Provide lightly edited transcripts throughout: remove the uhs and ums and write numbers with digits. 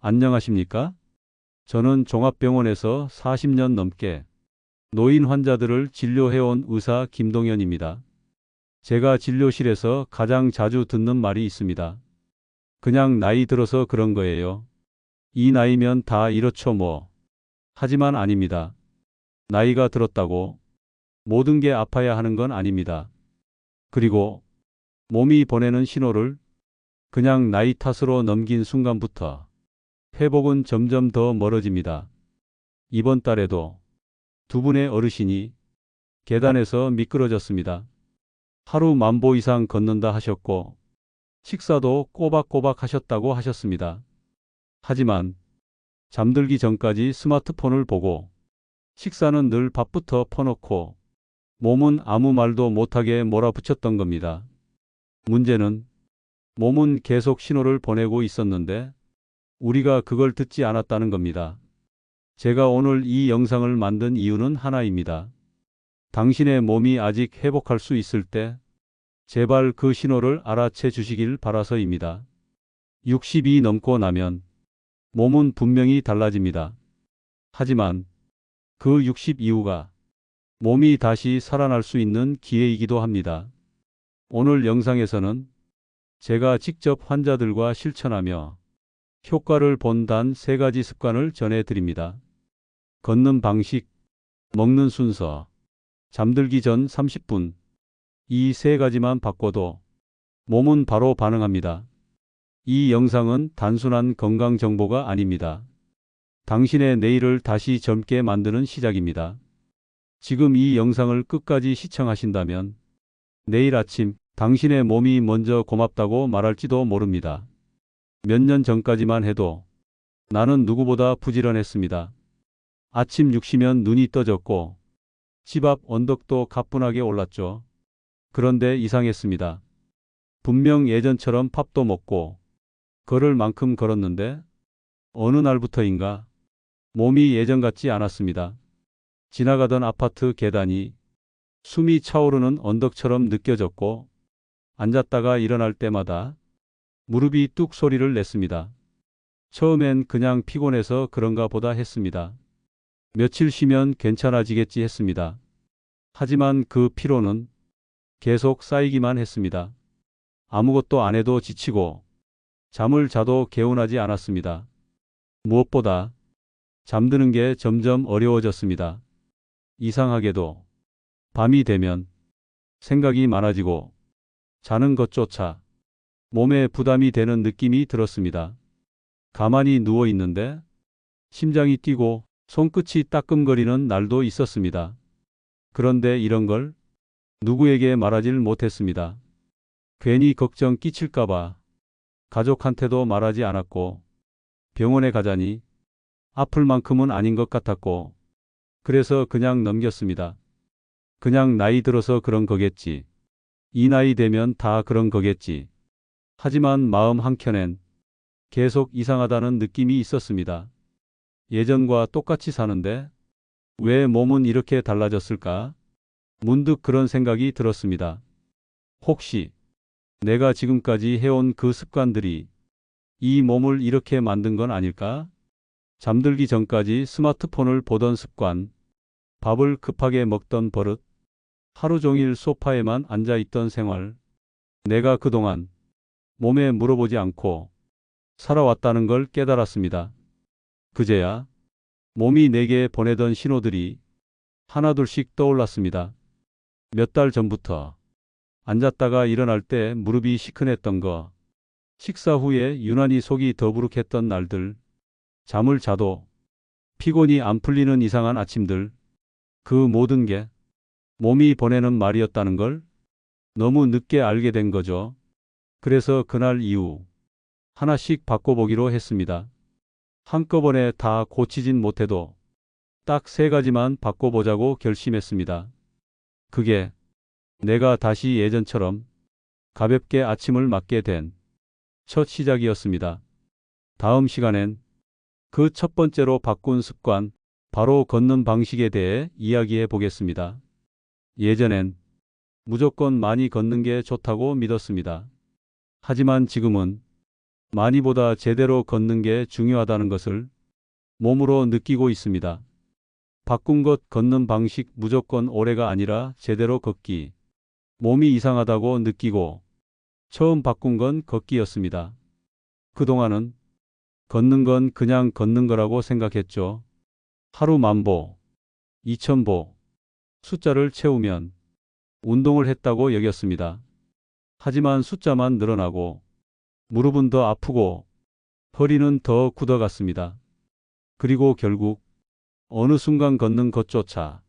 안녕하십니까? 저는 종합병원에서 40년 넘게 노인 환자들을 진료해온 의사 김동현입니다. 제가 진료실에서 가장 자주 듣는 말이 있습니다. 그냥 나이 들어서 그런 거예요. 이 나이면 다 이렇죠 뭐. 하지만 아닙니다. 나이가 들었다고 모든 게 아파야 하는 건 아닙니다. 그리고 몸이 보내는 신호를 그냥 나이 탓으로 넘긴 순간부터 회복은 점점 더 멀어집니다. 이번 달에도 두 분의 어르신이 계단에서 미끄러졌습니다. 하루 10,000보 이상 걷는다 하셨고 식사도 꼬박꼬박 하셨다고 하셨습니다. 하지만 잠들기 전까지 스마트폰을 보고 식사는 늘 밥부터 퍼놓고 몸은 아무 말도 못하게 몰아붙였던 겁니다. 문제는 몸은 계속 신호를 보내고 있었는데 우리가 그걸 듣지 않았다는 겁니다. 제가 오늘 이 영상을 만든 이유는 하나입니다. 당신의 몸이 아직 회복할 수 있을 때 제발 그 신호를 알아채 주시길 바라서입니다. 60이 넘고 나면 몸은 분명히 달라집니다. 하지만 그 60 이후가 몸이 다시 살아날 수 있는 기회이기도 합니다. 오늘 영상에서는 제가 직접 환자들과 실천하며 효과를 본 단 3가지 습관을 전해드립니다. 걷는 방식, 먹는 순서, 잠들기 전 30분. 이 3가지만 바꿔도 몸은 바로 반응합니다. 이 영상은 단순한 건강 정보가 아닙니다. 당신의 내일을 다시 젊게 만드는 시작입니다. 지금 이 영상을 끝까지 시청하신다면 내일 아침 당신의 몸이 먼저 고맙다고 말할지도 모릅니다. 몇 년 전까지만 해도 나는 누구보다 부지런했습니다. 아침 6시면 눈이 떠졌고 집 앞 언덕도 가뿐하게 올랐죠. 그런데 이상했습니다. 분명 예전처럼 밥도 먹고 걸을 만큼 걸었는데 어느 날부터인가 몸이 예전 같지 않았습니다. 지나가던 아파트 계단이 숨이 차오르는 언덕처럼 느껴졌고 앉았다가 일어날 때마다 무릎이 뚝 소리를 냈습니다. 처음엔 그냥 피곤해서 그런가 보다 했습니다. 며칠 쉬면 괜찮아지겠지 했습니다. 하지만 그 피로는 계속 쌓이기만 했습니다. 아무것도 안 해도 지치고 잠을 자도 개운하지 않았습니다. 무엇보다 잠드는 게 점점 어려워졌습니다. 이상하게도 밤이 되면 생각이 많아지고 자는 것조차 몸에 부담이 되는 느낌이 들었습니다. 가만히 누워 있는데 심장이 뛰고 손끝이 따끔거리는 날도 있었습니다. 그런데 이런 걸 누구에게 말하질 못했습니다. 괜히 걱정 끼칠까봐 가족한테도 말하지 않았고 병원에 가자니 아플 만큼은 아닌 것 같았고 그래서 그냥 넘겼습니다. 그냥 나이 들어서 그런 거겠지. 이 나이 되면 다 그런 거겠지. 하지만 마음 한켠엔 계속 이상하다는 느낌이 있었습니다. 예전과 똑같이 사는데 왜 몸은 이렇게 달라졌을까? 문득 그런 생각이 들었습니다. 혹시 내가 지금까지 해온 그 습관들이 이 몸을 이렇게 만든 건 아닐까? 잠들기 전까지 스마트폰을 보던 습관, 밥을 급하게 먹던 버릇, 하루 종일 소파에만 앉아 있던 생활. 내가 그동안 몸에 물어보지 않고 살아왔다는 걸 깨달았습니다. 그제야 몸이 내게 보내던 신호들이 하나둘씩 떠올랐습니다. 몇 달 전부터 앉았다가 일어날 때 무릎이 시큰했던 거, 식사 후에 유난히 속이 더부룩했던 날들, 잠을 자도 피곤이 안 풀리는 이상한 아침들, 그 모든 게 몸이 보내는 말이었다는 걸 너무 늦게 알게 된 거죠. 그래서 그날 이후 하나씩 바꿔보기로 했습니다. 한꺼번에 다 고치진 못해도 딱 3가지만 바꿔보자고 결심했습니다. 그게 내가 다시 예전처럼 가볍게 아침을 맞게 된 첫 시작이었습니다. 다음 시간엔 그 첫 번째로 바꾼 습관, 바로 걷는 방식에 대해 이야기해 보겠습니다. 예전엔 무조건 많이 걷는 게 좋다고 믿었습니다. 하지만 지금은 많이보다 제대로 걷는 게 중요하다는 것을 몸으로 느끼고 있습니다. 바꾼 것 걷는 방식 무조건 오래가 아니라 제대로 걷기. 몸이 이상하다고 느끼고 처음 바꾼 건 걷기였습니다. 그동안은 걷는 건 그냥 걷는 거라고 생각했죠. 하루 10,000보, 2,000보 숫자를 채우면 운동을 했다고 여겼습니다. 하지만 숫자만 늘어나고 무릎은 더 아프고 허리는 더 굳어갔습니다. 그리고 결국 어느 순간 걷는 것조차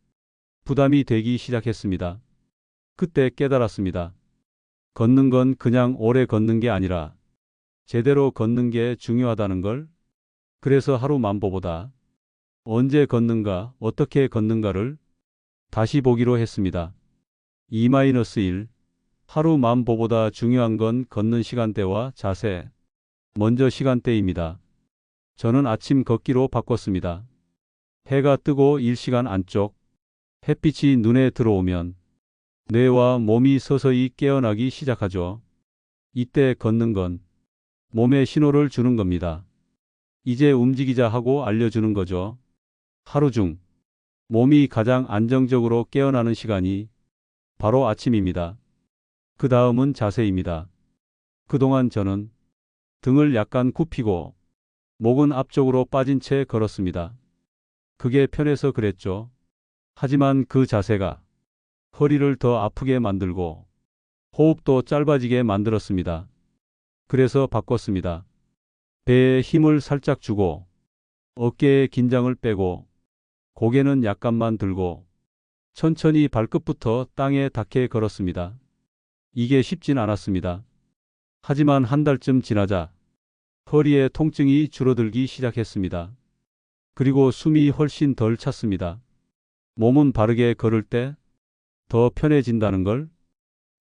부담이 되기 시작했습니다. 그때 깨달았습니다. 걷는 건 그냥 오래 걷는 게 아니라 제대로 걷는 게 중요하다는 걸. 그래서 하루 10,000보보다 언제 걷는가, 어떻게 걷는가를 다시 보기로 했습니다. 2-1 하루 10,000보보다 중요한 건 걷는 시간대와 자세. 먼저 시간대입니다. 저는 아침 걷기로 바꿨습니다. 해가 뜨고 일시간 안쪽, 햇빛이 눈에 들어오면 뇌와 몸이 서서히 깨어나기 시작하죠. 이때 걷는 건 몸에 신호를 주는 겁니다. 이제 움직이자 하고 알려주는 거죠. 하루 중 몸이 가장 안정적으로 깨어나는 시간이 바로 아침입니다. 그 다음은 자세입니다. 그동안 저는 등을 약간 굽히고 목은 앞쪽으로 빠진 채 걸었습니다. 그게 편해서 그랬죠. 하지만 그 자세가 허리를 더 아프게 만들고 호흡도 짧아지게 만들었습니다. 그래서 바꿨습니다. 배에 힘을 살짝 주고 어깨에 긴장을 빼고 고개는 약간만 들고 천천히 발끝부터 땅에 닿게 걸었습니다. 이게 쉽진 않았습니다. 하지만 한 달쯤 지나자 허리에 통증이 줄어들기 시작했습니다. 그리고 숨이 훨씬 덜 찼습니다. 몸은 바르게 걸을 때 더 편해진다는 걸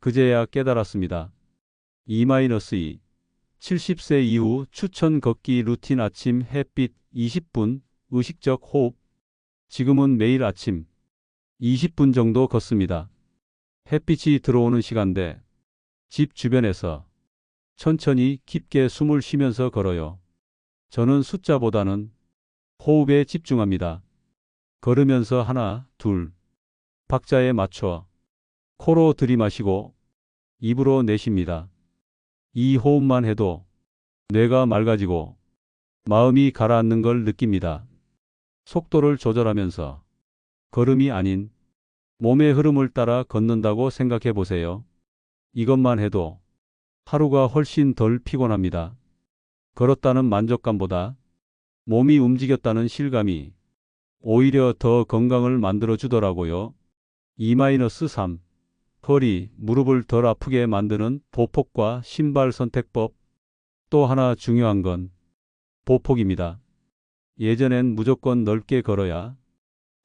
그제야 깨달았습니다. 2-2 70세 이후 추천 걷기 루틴 아침 햇빛 20분 의식적 호흡. 지금은 매일 아침 20분 정도 걷습니다. 햇빛이 들어오는 시간대 집 주변에서 천천히 깊게 숨을 쉬면서 걸어요. 저는 숫자보다는 호흡에 집중합니다. 걸으면서 하나, 둘 박자에 맞춰 코로 들이마시고 입으로 내쉽니다. 이 호흡만 해도 뇌가 맑아지고 마음이 가라앉는 걸 느낍니다. 속도를 조절하면서 걸음이 아닌 몸의 흐름을 따라 걷는다고 생각해 보세요. 이것만 해도 하루가 훨씬 덜 피곤합니다. 걸었다는 만족감보다 몸이 움직였다는 실감이 오히려 더 건강을 만들어 주더라고요. 2-3 허리, 무릎을 덜 아프게 만드는 보폭과 신발 선택법. 또 하나 중요한 건 보폭입니다. 예전엔 무조건 넓게 걸어야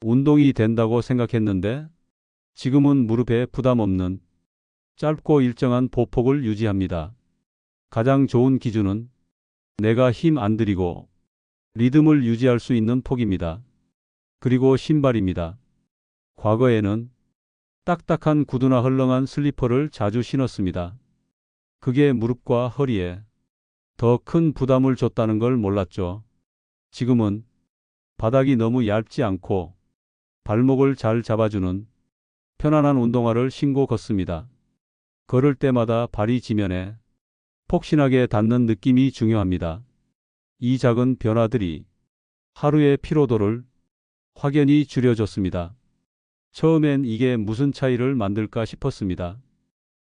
운동이 된다고 생각했는데 지금은 무릎에 부담 없는 짧고 일정한 보폭을 유지합니다. 가장 좋은 기준은 내가 힘 안 들이고 리듬을 유지할 수 있는 폭입니다. 그리고 신발입니다. 과거에는 딱딱한 구두나 헐렁한 슬리퍼를 자주 신었습니다. 그게 무릎과 허리에 더 큰 부담을 줬다는 걸 몰랐죠. 지금은 바닥이 너무 얇지 않고 발목을 잘 잡아주는 편안한 운동화를 신고 걷습니다. 걸을 때마다 발이 지면에 폭신하게 닿는 느낌이 중요합니다. 이 작은 변화들이 하루의 피로도를 확연히 줄여줬습니다. 처음엔 이게 무슨 차이를 만들까 싶었습니다.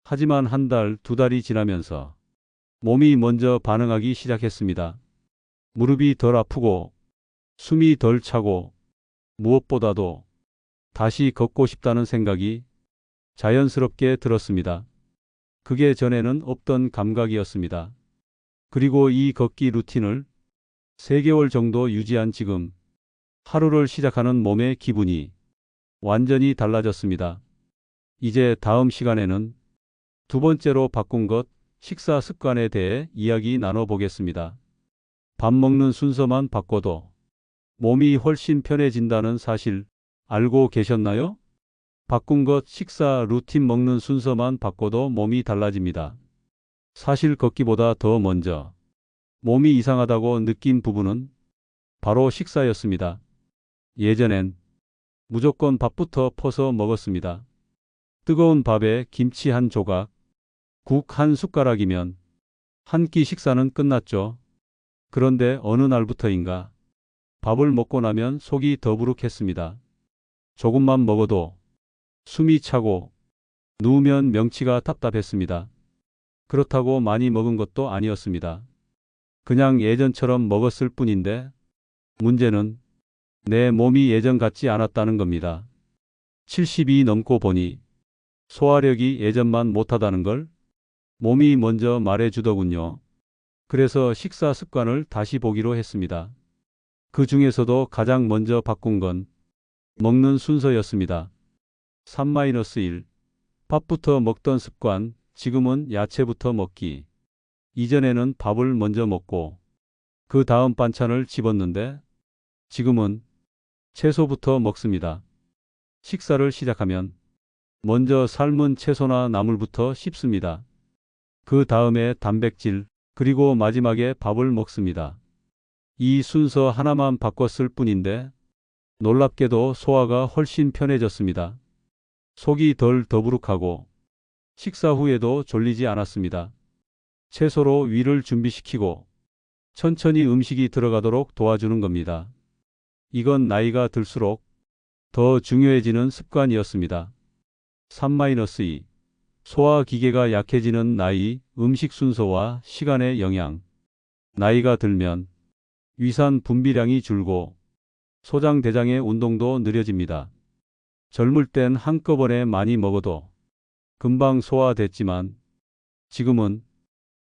하지만 한 달, 두 달이 지나면서 몸이 먼저 반응하기 시작했습니다. 무릎이 덜 아프고 숨이 덜 차고 무엇보다도 다시 걷고 싶다는 생각이 자연스럽게 들었습니다. 그게 전에는 없던 감각이었습니다. 그리고 이 걷기 루틴을 3개월 정도 유지한 지금 하루를 시작하는 몸의 기분이 완전히 달라졌습니다. 이제 다음 시간에는 두 번째로 바꾼 것, 식사 습관에 대해 이야기 나눠보겠습니다. 밥 먹는 순서만 바꿔도 몸이 훨씬 편해진다는 사실 알고 계셨나요? 바꾼 것, 식사 루틴 먹는 순서만 바꿔도 몸이 달라집니다. 사실 걷기보다 더 먼저 몸이 이상하다고 느낀 부분은 바로 식사였습니다. 예전엔 무조건 밥부터 퍼서 먹었습니다. 뜨거운 밥에 김치 한 조각, 국 한 숟가락이면 한 끼 식사는 끝났죠. 그런데 어느 날부터인가 밥을 먹고 나면 속이 더부룩했습니다. 조금만 먹어도 숨이 차고 누우면 명치가 답답했습니다. 그렇다고 많이 먹은 것도 아니었습니다. 그냥 예전처럼 먹었을 뿐인데 문제는 내 몸이 예전 같지 않았다는 겁니다. 70이 넘고 보니 소화력이 예전만 못하다는 걸 몸이 먼저 말해주더군요. 그래서 식사 습관을 다시 보기로 했습니다. 그 중에서도 가장 먼저 바꾼 건 먹는 순서였습니다. 3-1 밥부터 먹던 습관, 지금은 야채부터 먹기. 이전에는 밥을 먼저 먹고 그 다음 반찬을 집었는데 지금은 채소부터 먹습니다. 식사를 시작하면 먼저 삶은 채소나 나물부터 씹습니다. 그 다음에 단백질, 그리고 마지막에 밥을 먹습니다. 이 순서 하나만 바꿨을 뿐인데 놀랍게도 소화가 훨씬 편해졌습니다. 속이 덜 더부룩하고 식사 후에도 졸리지 않았습니다. 채소로 위를 준비시키고 천천히 음식이 들어가도록 도와주는 겁니다. 이건 나이가 들수록 더 중요해지는 습관이었습니다. 3-2 소화기계가 약해지는 나이, 음식 순서와 시간의 영향. 나이가 들면 위산 분비량이 줄고 소장 대장의 운동도 느려집니다. 젊을 땐 한꺼번에 많이 먹어도 금방 소화됐지만 지금은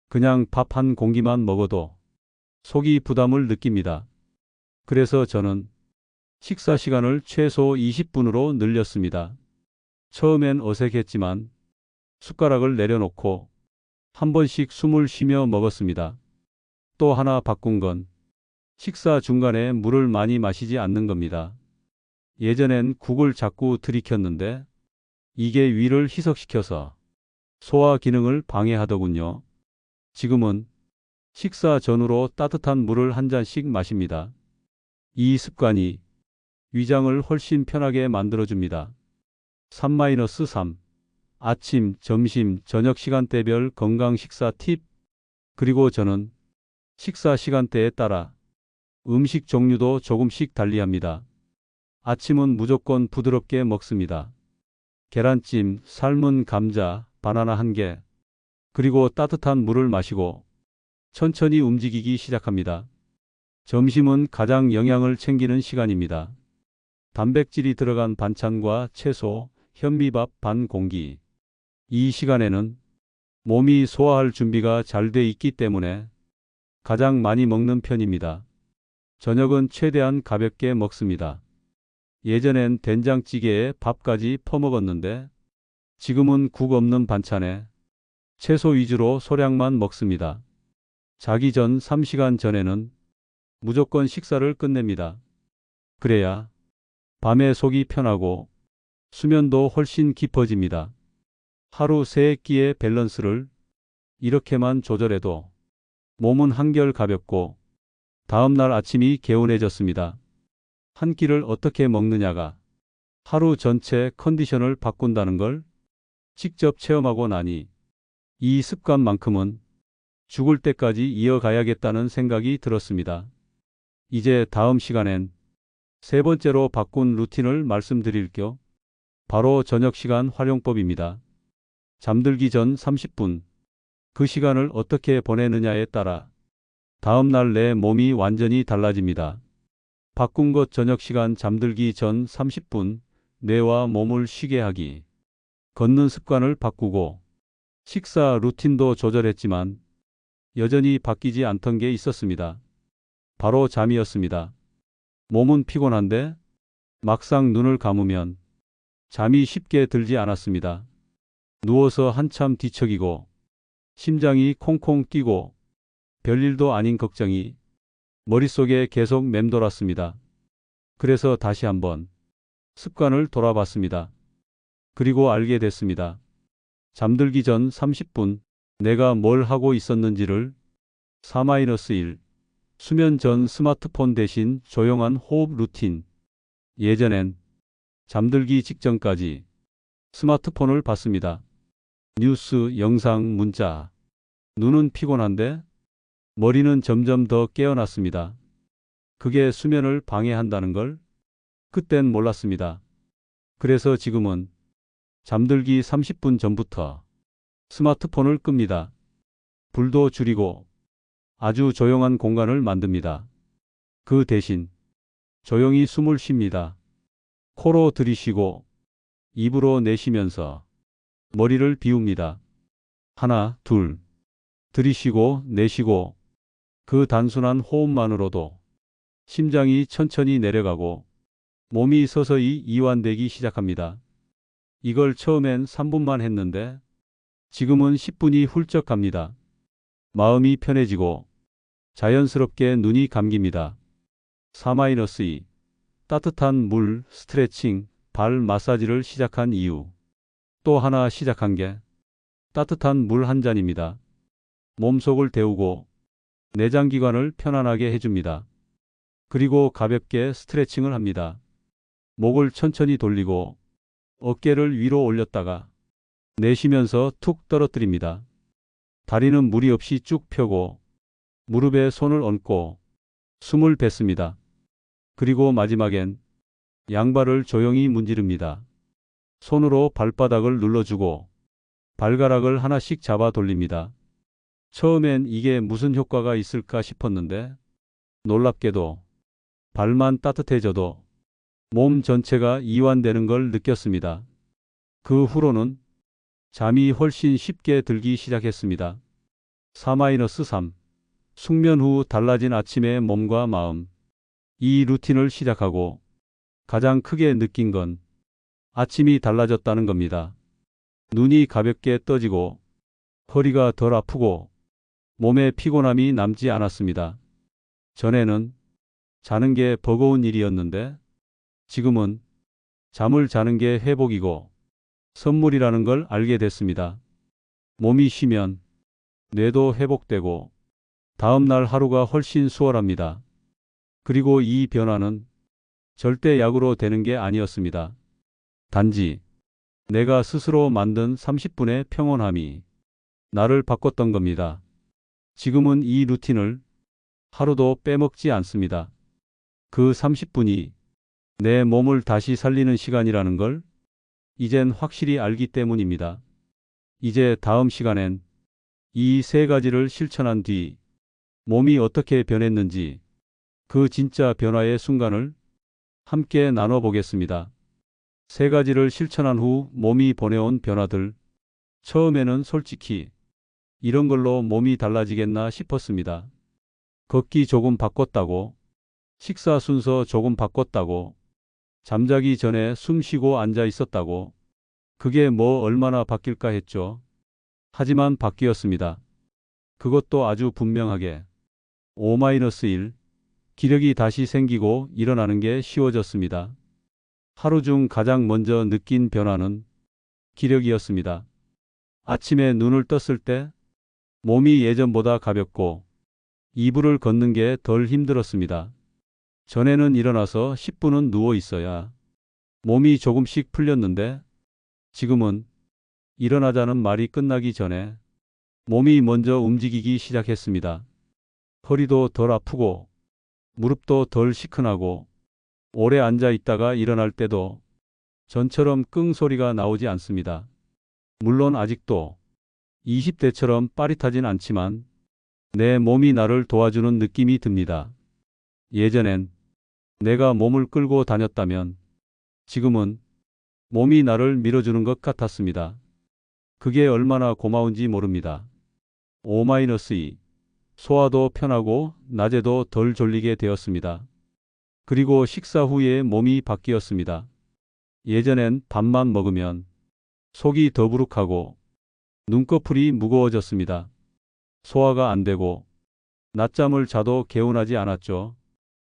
그냥 밥 한 공기만 먹어도 속이 부담을 느낍니다. 그래서 저는 식사 시간을 최소 20분으로 늘렸습니다. 처음엔 어색했지만 숟가락을 내려놓고 한 번씩 숨을 쉬며 먹었습니다. 또 하나 바꾼 건 식사 중간에 물을 많이 마시지 않는 겁니다. 예전엔 국을 자꾸 들이켰는데 이게 위를 희석시켜서 소화 기능을 방해하더군요. 지금은 식사 전후로 따뜻한 물을 한 잔씩 마십니다. 이 습관이 위장을 훨씬 편하게 만들어줍니다. 3-3 아침, 점심, 저녁 시간대별 건강 식사 팁. 그리고 저는 식사 시간대에 따라 음식 종류도 조금씩 달리합니다. 아침은 무조건 부드럽게 먹습니다. 계란찜, 삶은 감자, 바나나 한 개, 그리고 따뜻한 물을 마시고 천천히 움직이기 시작합니다. 점심은 가장 영양을 챙기는 시간입니다. 단백질이 들어간 반찬과 채소, 현미밥 반 공기. 이 시간에는 몸이 소화할 준비가 잘 돼 있기 때문에 가장 많이 먹는 편입니다. 저녁은 최대한 가볍게 먹습니다. 예전엔 된장찌개에 밥까지 퍼먹었는데 지금은 국 없는 반찬에 채소 위주로 소량만 먹습니다. 자기 전 3시간 전에는 무조건 식사를 끝냅니다. 그래야 밤에 속이 편하고 수면도 훨씬 깊어집니다. 하루 3끼의 밸런스를 이렇게만 조절해도 몸은 한결 가볍고 다음날 아침이 개운해졌습니다. 한 끼를 어떻게 먹느냐가 하루 전체 컨디션을 바꾼다는 걸 직접 체험하고 나니 이 습관만큼은 죽을 때까지 이어가야겠다는 생각이 들었습니다. 이제 다음 시간엔 세 번째로 바꾼 루틴을 말씀드릴게요. 바로 저녁 시간 활용법입니다. 잠들기 전 30분. 그 시간을 어떻게 보내느냐에 따라 다음날 내 몸이 완전히 달라집니다. 바꾼 것 저녁 시간 잠들기 전 30분. 뇌와 몸을 쉬게 하기. 걷는 습관을 바꾸고 식사 루틴도 조절했지만 여전히 바뀌지 않던 게 있었습니다. 바로 잠이었습니다. 몸은 피곤한데 막상 눈을 감으면 잠이 쉽게 들지 않았습니다. 누워서 한참 뒤척이고 심장이 콩콩 뛰고 별일도 아닌 걱정이 머릿속에 계속 맴돌았습니다. 그래서 다시 한번 습관을 돌아봤습니다. 그리고 알게 됐습니다. 잠들기 전 30분 내가 뭘 하고 있었는지를 4-1. 수면 전 스마트폰 대신 조용한 호흡 루틴. 예전엔 잠들기 직전까지 스마트폰을 봤습니다. 뉴스, 영상, 문자. 눈은 피곤한데 머리는 점점 더 깨어났습니다. 그게 수면을 방해한다는 걸 그땐 몰랐습니다. 그래서 지금은 잠들기 30분 전부터 스마트폰을 끕니다. 불도 줄이고 아주 조용한 공간을 만듭니다. 그 대신 조용히 숨을 쉽니다. 코로 들이쉬고 입으로 내쉬면서 머리를 비웁니다. 하나, 둘. 들이쉬고 내쉬고 그 단순한 호흡만으로도 심장이 천천히 내려가고 몸이 서서히 이완되기 시작합니다. 이걸 처음엔 3분만 했는데 지금은 10분이 훌쩍 갑니다. 마음이 편해지고 자연스럽게 눈이 감깁니다. 4-2. 따뜻한 물, 스트레칭, 발 마사지를 시작한 이유. 또 하나 시작한 게 따뜻한 물 한 잔입니다. 몸속을 데우고 내장기관을 편안하게 해줍니다. 그리고 가볍게 스트레칭을 합니다. 목을 천천히 돌리고 어깨를 위로 올렸다가 내쉬면서 툭 떨어뜨립니다. 다리는 무리 없이 쭉 펴고 무릎에 손을 얹고 숨을 뱉습니다. 그리고 마지막엔 양발을 조용히 문지릅니다. 손으로 발바닥을 눌러주고 발가락을 하나씩 잡아 돌립니다. 처음엔 이게 무슨 효과가 있을까 싶었는데 놀랍게도 발만 따뜻해져도 몸 전체가 이완되는 걸 느꼈습니다. 그 후로는 잠이 훨씬 쉽게 들기 시작했습니다. 4-3. 숙면 후 달라진 아침의 몸과 마음. 이 루틴을 시작하고 가장 크게 느낀 건 아침이 달라졌다는 겁니다. 눈이 가볍게 떠지고 허리가 덜 아프고 몸에 피곤함이 남지 않았습니다. 전에는 자는 게 버거운 일이었는데 지금은 잠을 자는 게 회복이고 선물이라는 걸 알게 됐습니다. 몸이 쉬면 뇌도 회복되고 다음 날 하루가 훨씬 수월합니다. 그리고 이 변화는 절대 약으로 되는 게 아니었습니다. 단지 내가 스스로 만든 30분의 평온함이 나를 바꿨던 겁니다. 지금은 이 루틴을 하루도 빼먹지 않습니다. 그 30분이 내 몸을 다시 살리는 시간이라는 걸 이젠 확실히 알기 때문입니다. 이제 다음 시간엔 이 세 가지를 실천한 뒤 몸이 어떻게 변했는지 그 진짜 변화의 순간을 함께 나눠보겠습니다. 세 가지를 실천한 후 몸이 보내온 변화들. 처음에는 솔직히 이런 걸로 몸이 달라지겠나 싶었습니다. 걷기 조금 바꿨다고, 식사 순서 조금 바꿨다고, 잠자기 전에 숨 쉬고 앉아 있었다고. 그게 뭐 얼마나 바뀔까 했죠. 하지만 바뀌었습니다. 그것도 아주 분명하게. 5-1. 기력이 다시 생기고 일어나는 게 쉬워졌습니다. 하루 중 가장 먼저 느낀 변화는 기력이었습니다. 아침에 눈을 떴을 때 몸이 예전보다 가볍고 이불을 걷는 게 덜 힘들었습니다. 전에는 일어나서 10분은 누워 있어야 몸이 조금씩 풀렸는데 지금은 일어나자는 말이 끝나기 전에 몸이 먼저 움직이기 시작했습니다. 허리도 덜 아프고 무릎도 덜 시큰하고 오래 앉아 있다가 일어날 때도 전처럼 끙 소리가 나오지 않습니다. 물론 아직도 20대처럼 빠릿하진 않지만 내 몸이 나를 도와주는 느낌이 듭니다. 예전엔 내가 몸을 끌고 다녔다면 지금은 몸이 나를 밀어주는 것 같았습니다. 그게 얼마나 고마운지 모릅니다. 5-2. 소화도 편하고 낮에도 덜 졸리게 되었습니다. 그리고 식사 후에 몸이 바뀌었습니다. 예전엔 밥만 먹으면 속이 더부룩하고 눈꺼풀이 무거워졌습니다. 소화가 안 되고 낮잠을 자도 개운하지 않았죠.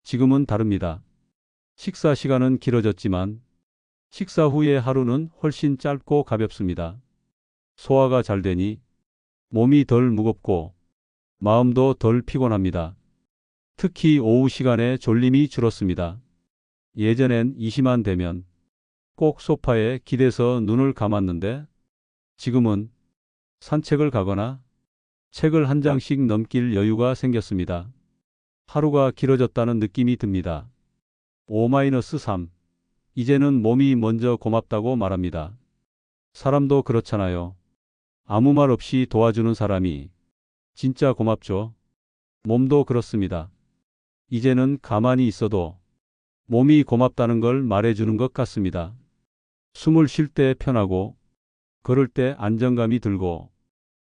지금은 다릅니다. 식사 시간은 길어졌지만 식사 후의 하루는 훨씬 짧고 가볍습니다. 소화가 잘 되니 몸이 덜 무겁고 마음도 덜 피곤합니다. 특히 오후 시간에 졸림이 줄었습니다. 예전엔 이 시만 되면 꼭 소파에 기대서 눈을 감았는데 지금은 산책을 가거나 책을 한 장씩 넘길 여유가 생겼습니다. 하루가 길어졌다는 느낌이 듭니다. O-3. 이제는 몸이 먼저 고맙다고 말합니다. 사람도 그렇잖아요. 아무 말 없이 도와주는 사람이 진짜 고맙죠. 몸도 그렇습니다. 이제는 가만히 있어도 몸이 고맙다는 걸 말해주는 것 같습니다. 숨을 쉴 때 편하고 걸을 때 안정감이 들고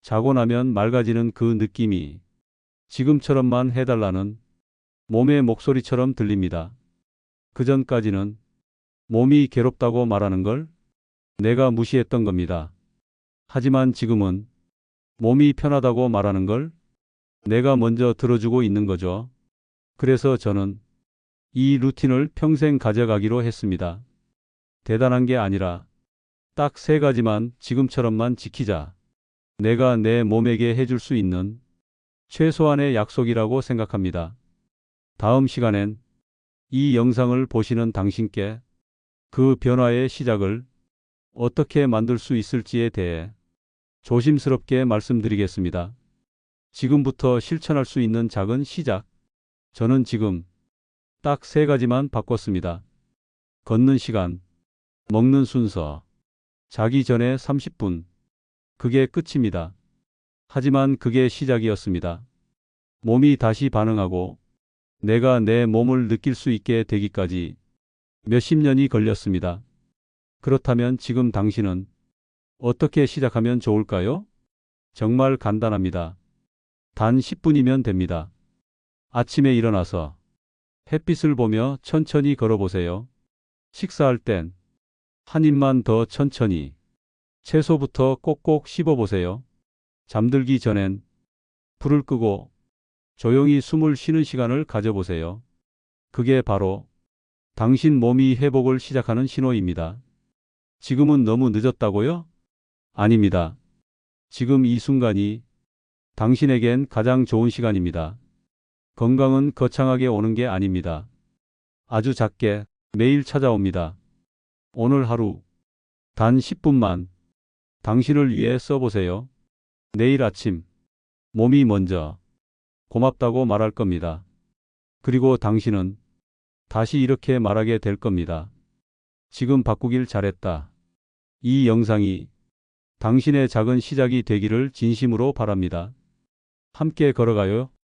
자고 나면 맑아지는 그 느낌이 지금처럼만 해달라는 몸의 목소리처럼 들립니다. 그전까지는 몸이 괴롭다고 말하는 걸 내가 무시했던 겁니다. 하지만 지금은 몸이 편하다고 말하는 걸 내가 먼저 들어주고 있는 거죠. 그래서 저는 이 루틴을 평생 가져가기로 했습니다. 대단한 게 아니라 딱 3가지만 지금처럼만 지키자. 내가 내 몸에게 해줄 수 있는 최소한의 약속이라고 생각합니다. 다음 시간엔 이 영상을 보시는 당신께 그 변화의 시작을 어떻게 만들 수 있을지에 대해 조심스럽게 말씀드리겠습니다. 지금부터 실천할 수 있는 작은 시작. 저는 지금 딱 3가지만 바꿨습니다. 걷는 시간, 먹는 순서, 자기 전에 30분. 그게 끝입니다. 하지만 그게 시작이었습니다. 몸이 다시 반응하고 내가 내 몸을 느낄 수 있게 되기까지 몇십 년이 걸렸습니다. 그렇다면 지금 당신은 어떻게 시작하면 좋을까요? 정말 간단합니다. 단 10분이면 됩니다. 아침에 일어나서 햇빛을 보며 천천히 걸어보세요. 식사할 땐 한 입만 더 천천히. 채소부터 꼭꼭 씹어보세요. 잠들기 전엔 불을 끄고 조용히 숨을 쉬는 시간을 가져보세요. 그게 바로 당신 몸이 회복을 시작하는 신호입니다. 지금은 너무 늦었다고요? 아닙니다. 지금 이 순간이 당신에겐 가장 좋은 시간입니다. 건강은 거창하게 오는 게 아닙니다. 아주 작게 매일 찾아옵니다. 오늘 하루 단 10분만 당신을 위해 써보세요. 내일 아침 몸이 먼저 고맙다고 말할 겁니다. 그리고 당신은 다시 이렇게 말하게 될 겁니다. 지금 바꾸길 잘했다. 이 영상이 당신의 작은 시작이 되기를 진심으로 바랍니다. 함께 걸어가요.